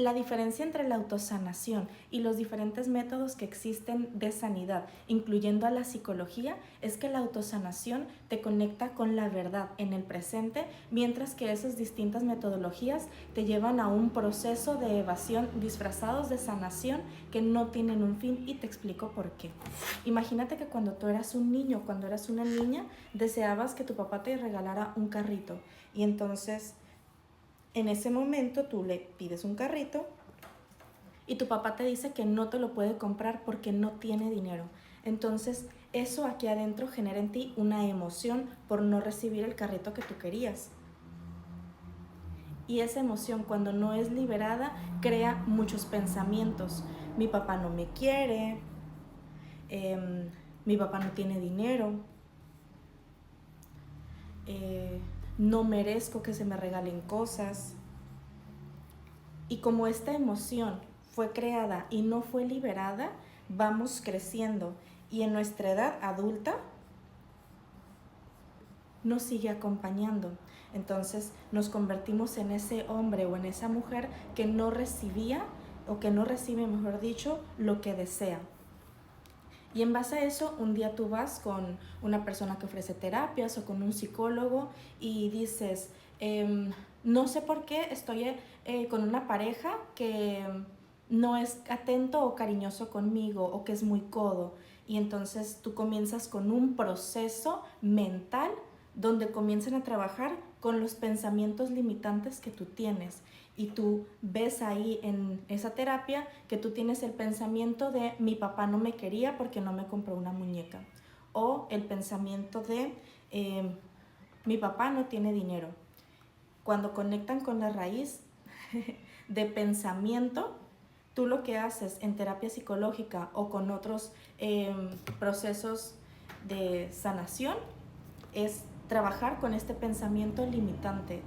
La diferencia entre la autosanación y los diferentes métodos que existen de sanidad, incluyendo a la psicología, es que la autosanación te conecta con la verdad en el presente, mientras que esas distintas metodologías te llevan a un proceso de evasión disfrazados de sanación que no tienen un fin, y te explico por qué. Imagínate que cuando tú eras un niño, cuando eras una niña, deseabas que tu papá te regalara un carrito, y entonces en ese momento tú le pides un carrito y tu papá te dice que no te lo puede comprar porque no tiene dinero. Entonces eso aquí adentro genera en ti una emoción por no recibir el carrito que tú querías. Y esa emoción, cuando no es liberada, crea muchos pensamientos. Mi papá no me quiere, mi papá no tiene dinero, no merezco que se me regalen cosas. Y como esta emoción fue creada y no fue liberada, vamos creciendo, y en nuestra edad adulta nos sigue acompañando. Entonces nos convertimos en ese hombre o en esa mujer que no recibía, o que no recibe, mejor dicho, lo que desea. Y en base a eso, un día tú vas con una persona que ofrece terapias o con un psicólogo y dices, no sé por qué estoy con una pareja que no es atento o cariñoso conmigo, o que es muy codo. Y entonces tú comienzas con un proceso mental donde comienzan a trabajar con los pensamientos limitantes que tú tienes. Y tú ves ahí en esa terapia que tú tienes el pensamiento de mi papá no me quería porque no me compró una muñeca, o el pensamiento de mi papá no tiene dinero. Cuando conectan con la raíz de pensamiento, tú lo que haces en terapia psicológica o con otros procesos de sanación es trabajar con este pensamiento limitante.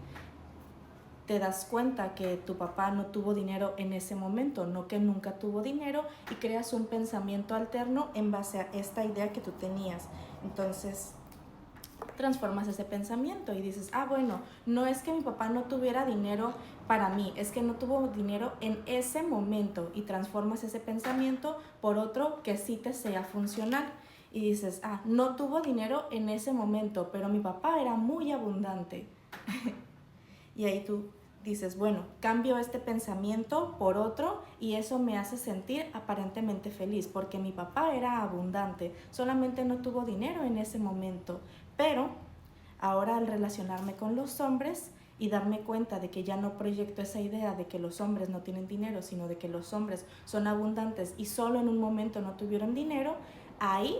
Te das cuenta que tu papá no tuvo dinero en ese momento, no que nunca tuvo dinero, y creas un pensamiento alterno en base a esta idea que tú tenías. Entonces transformas ese pensamiento y dices, bueno, no es que mi papá no tuviera dinero para mí, es que no tuvo dinero en ese momento, y transformas ese pensamiento por otro que sí te sea funcional. Y dices, no tuvo dinero en ese momento, pero mi papá era muy abundante. Y ahí tú dices, bueno, cambio este pensamiento por otro y eso me hace sentir aparentemente feliz, porque mi papá era abundante, solamente no tuvo dinero en ese momento. Pero ahora, al relacionarme con los hombres y darme cuenta de que ya no proyecto esa idea de que los hombres no tienen dinero, sino de que los hombres son abundantes y solo en un momento no tuvieron dinero, ahí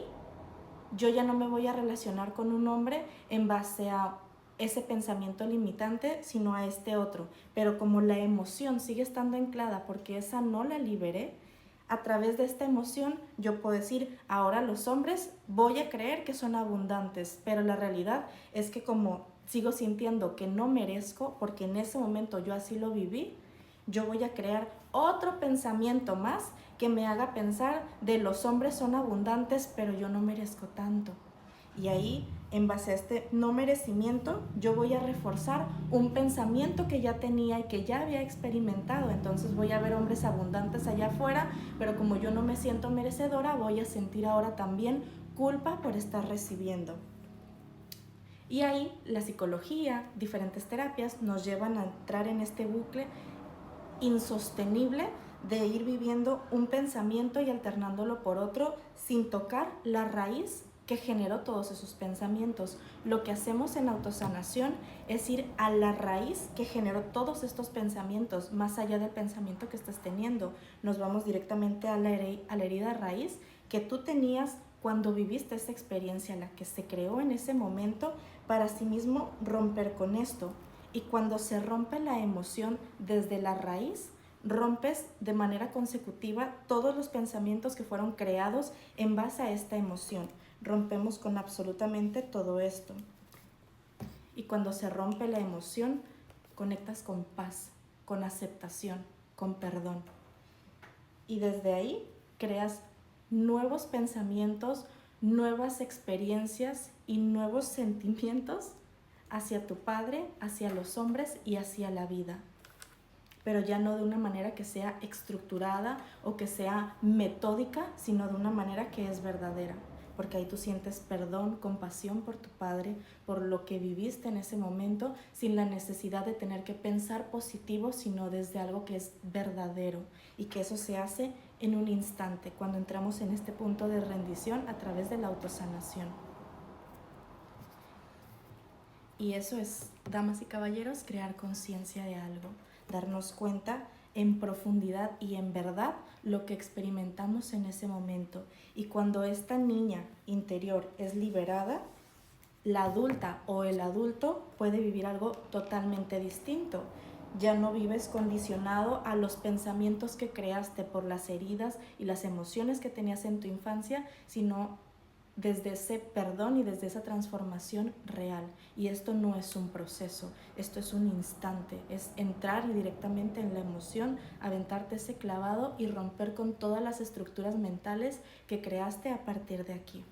yo ya no me voy a relacionar con un hombre en base a ese pensamiento limitante, sino a este otro. Pero como la emoción sigue estando anclada porque esa no la liberé, a través de esta emoción yo puedo decir, ahora los hombres voy a creer que son abundantes, pero la realidad es que como sigo sintiendo que no merezco, porque en ese momento yo así lo viví, yo voy a crear otro pensamiento más que me haga pensar de los hombres son abundantes, pero yo no merezco tanto. Y ahí, en base a este no merecimiento, yo voy a reforzar un pensamiento que ya tenía y que ya había experimentado. Entonces voy a ver hombres abundantes allá afuera, pero como yo no me siento merecedora, voy a sentir ahora también culpa por estar recibiendo. Y ahí la psicología, diferentes terapias nos llevan a entrar en este bucle insostenible de ir viviendo un pensamiento y alternándolo por otro sin tocar la raíz que generó todos esos pensamientos. Lo que hacemos en autosanación es ir a la raíz que generó todos estos pensamientos, más allá del pensamiento que estás teniendo. Nos vamos directamente a la herida raíz que tú tenías cuando viviste esa experiencia, la que se creó en ese momento, para sí mismo romper con esto. Y cuando se rompe la emoción desde la raíz, rompes de manera consecutiva todos los pensamientos que fueron creados en base a esta emoción. Rompemos con absolutamente todo esto. Y cuando se rompe la emoción, conectas con paz, con aceptación, con perdón. Y desde ahí creas nuevos pensamientos, nuevas experiencias y nuevos sentimientos hacia tu padre, hacia los hombres y hacia la vida. pero ya no de una manera que sea estructurada o que sea metódica, sino de una manera que es verdadera, porque ahí tú sientes perdón, compasión por tu padre, por lo que viviste en ese momento, sin la necesidad de tener que pensar positivo, sino desde algo que es verdadero, y que eso se hace en un instante, cuando entramos en este punto de rendición a través de la autosanación. Y eso es, damas y caballeros, crear conciencia de algo, darnos cuenta en profundidad y en verdad lo que experimentamos en ese momento. Y cuando esta niña interior es liberada, la adulta o el adulto puede vivir algo totalmente distinto. Ya no vives condicionado a los pensamientos que creaste por las heridas y las emociones que tenías en tu infancia, sino desde ese perdón y desde esa transformación real. Y esto no es un proceso, esto es un instante, es entrar directamente en la emoción, aventarte ese clavado y romper con todas las estructuras mentales que creaste a partir de aquí.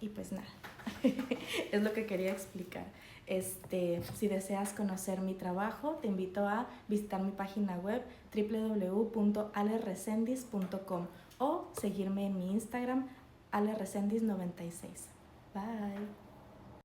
Y pues nada, es lo que quería explicar. Si deseas conocer mi trabajo, te invito a visitar mi página web www.alerecendis.com o seguirme en mi Instagram alerecendis96. Bye.